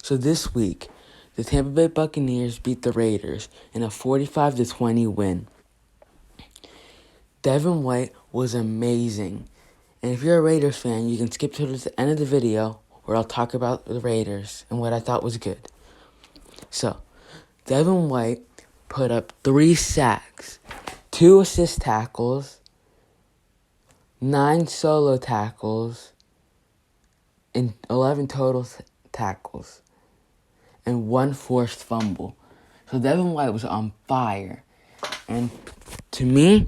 So this week, the Tampa Bay Buccaneers beat the Raiders in a 45-20 win. Devin White was amazing. And if you're a Raiders fan, you can skip to the end of the video where I'll talk about the Raiders and what I thought was good. So, Devin White put up 3 sacks, 2 assist tackles, 9 solo tackles, and 11 total tackles, and 1 forced fumble. So Devin White was on fire. And to me,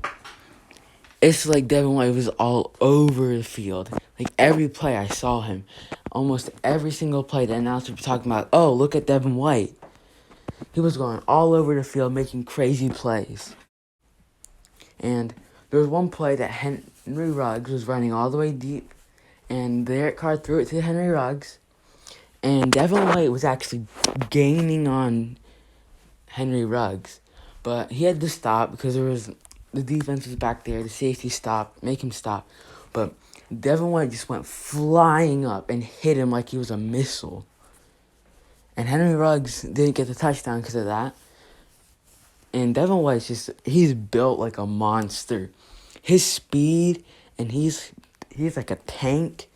it's like Devin White was all over the field. Like every play I saw him. Almost every single play the announcer was talking about, oh, look at Devin White. He was going all over the field making crazy plays. And there was one play that Henry Ruggs was running all the way deep, and Derek Carr threw it to Henry Ruggs, and Devin White was actually gaining on Henry Ruggs, but he had to stop because the defense was back there. The safety stopped, make him stop, but Devin White just went flying up and hit him like he was a missile. And Henry Ruggs didn't get the touchdown because of that. And Devin White's he's built like a monster. His speed, and he's like a tank.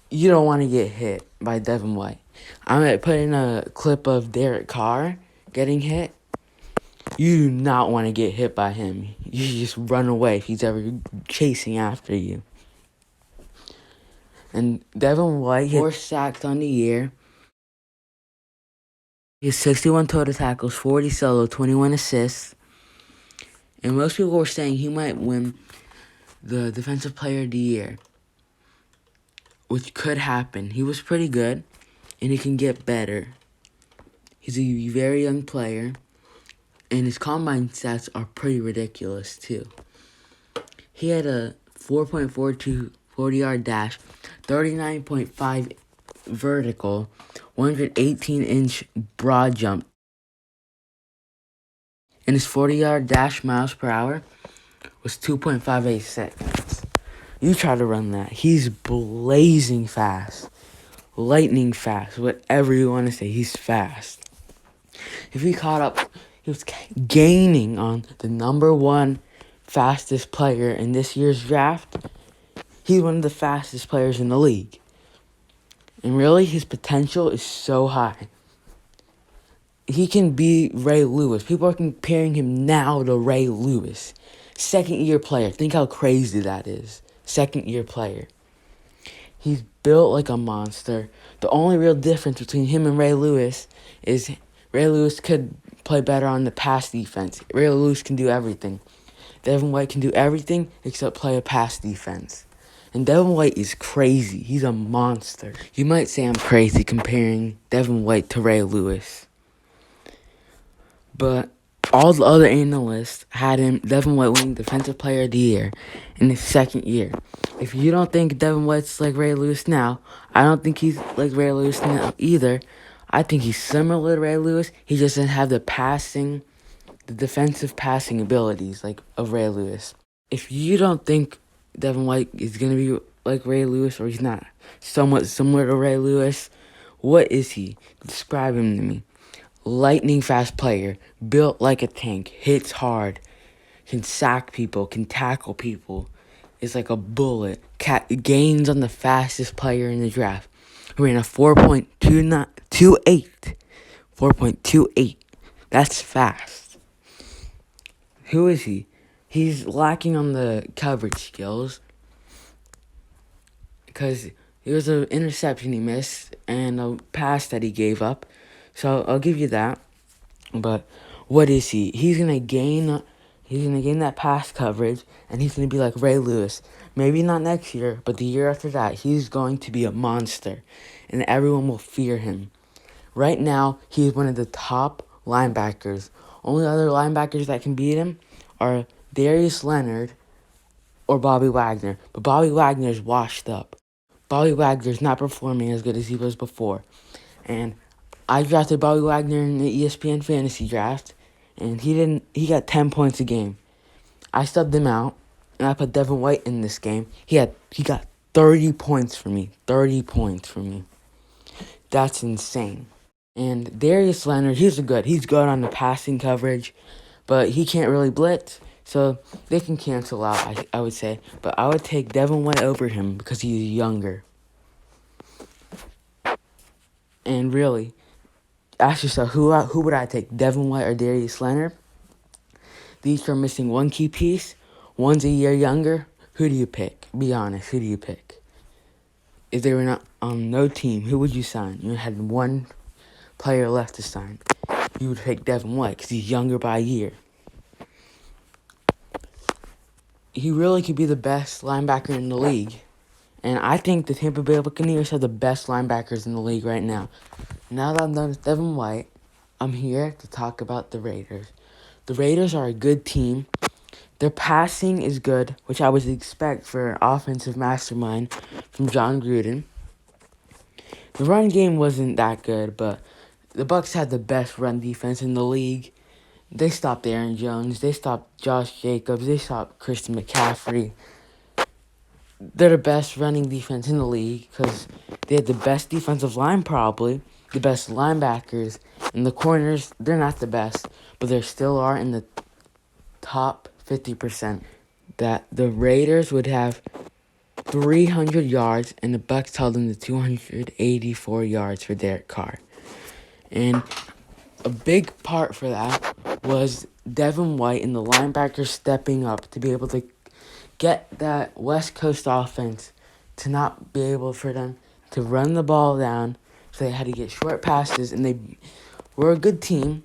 You don't want to get hit by Devin White. I'm going to put in a clip of Derek Carr getting hit. You do not want to get hit by him. You should just run away if he's ever chasing after you. And Devin White hit 4 sacks on the year. He has 61 total tackles, 40 solo, 21 assists. And most people were saying he might win the Defensive Player of the Year, which could happen. He was pretty good, and he can get better. He's a very young player, and his combine stats are pretty ridiculous, too. He had a 4.42 40-yard dash, 39.5 vertical, 118-inch broad jump, and his 40-yard dash miles per hour was 2.58 seconds. You try to run that. He's blazing fast, lightning fast, whatever you want to say. He's fast. If he caught up, he was gaining on the number 1 fastest player in this year's draft. He's one of the fastest players in the league. And really, his potential is so high. He can be Ray Lewis. People are comparing him now to Ray Lewis. Second-year player. Think how crazy that is. Second-year player. He's built like a monster. The only real difference between him and Ray Lewis is Ray Lewis could play better on the pass defense. Ray Lewis can do everything. Devin White can do everything except play a pass defense. And Devin White is crazy. He's a monster. You might say I'm crazy comparing Devin White to Ray Lewis. But all the other analysts had Devin White winning Defensive Player of the Year in his second year. If you don't think Devin White's like Ray Lewis now, I don't think he's like Ray Lewis now either. I think he's similar to Ray Lewis. He just doesn't have the defensive passing abilities of Ray Lewis. If you don't think Devin White is going to be like Ray Lewis, or he's not somewhat similar to Ray Lewis, what is he? Describe him to me. Lightning fast player, built like a tank, hits hard, can sack people, can tackle people, is like a bullet, gains on the fastest player in the draft, who ran a 4.28. 4.28. That's fast. Who is he? He's lacking on the coverage skills because it was an interception he missed and a pass that he gave up. So I'll give you that. But what is he? He's gonna gain that pass coverage, and he's gonna be like Ray Lewis. Maybe not next year, but the year after that, he's going to be a monster, and everyone will fear him. Right now, he's one of the top linebackers. Only other linebackers that can beat him are Darius Leonard or Bobby Wagner. But Bobby Wagner's washed up. Bobby Wagner's not performing as good as he was before. And I drafted Bobby Wagner in the ESPN fantasy draft, and he got 10 points a game. I subbed him out, and I put Devin White in this game. He got 30 points for me. 30 points for me. That's insane. And Darius Leonard, he's good on the passing coverage, but he can't really blitz, so they can cancel out, I would say. But I would take Devin White over him because he's younger. And really, ask yourself, who would I take, Devin White or Darius Leonard? These are missing one key piece. One's a year younger. Who do you pick? Be honest, who do you pick? If they were not on no team, who would you sign? You had one player left to sign. You would pick Devin White because he's younger by a year. He really could be the best linebacker in the league. And I think the Tampa Bay Buccaneers have the best linebackers in the league right now. Now that I'm done with Devin White, I'm here to talk about the Raiders. The Raiders are a good team. Their passing is good, which I would expect for an offensive mastermind from John Gruden. The run game wasn't that good, but the Bucs had the best run defense in the league. They stopped Aaron Jones. They stopped Josh Jacobs. They stopped Christian McCaffrey. They're the best running defense in the league because they had the best defensive line, probably the best linebackers, and the corners. They're not the best, but they still are in the top 50%. That the Raiders would have 300 yards, and the Bucs held them to 284 yards for Derek Carr. And a big part for that was Devin White and the linebackers stepping up to be able to get that West Coast offense to not be able for them to run the ball down. So they had to get short passes, and they were a good team,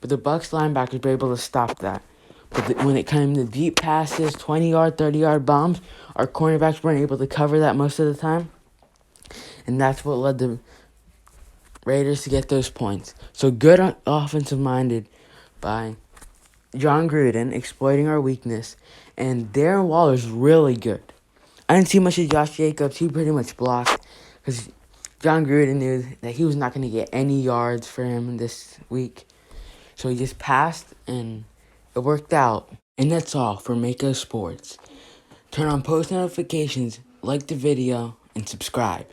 but the Bucs linebackers were able to stop that. But when it came to deep passes, 20-yard, 30-yard bombs, our cornerbacks weren't able to cover that most of the time. And that's what led the Raiders to get those points. So good offensive-minded by John Gruden, exploiting our weakness. And Darren Waller's really good. I didn't see much of Josh Jacobs. He pretty much blocked because John Gruden knew that he was not going to get any yards for him this week. So he just passed, and it worked out. And that's all for Mako Sports. Turn on post notifications, like the video, and subscribe.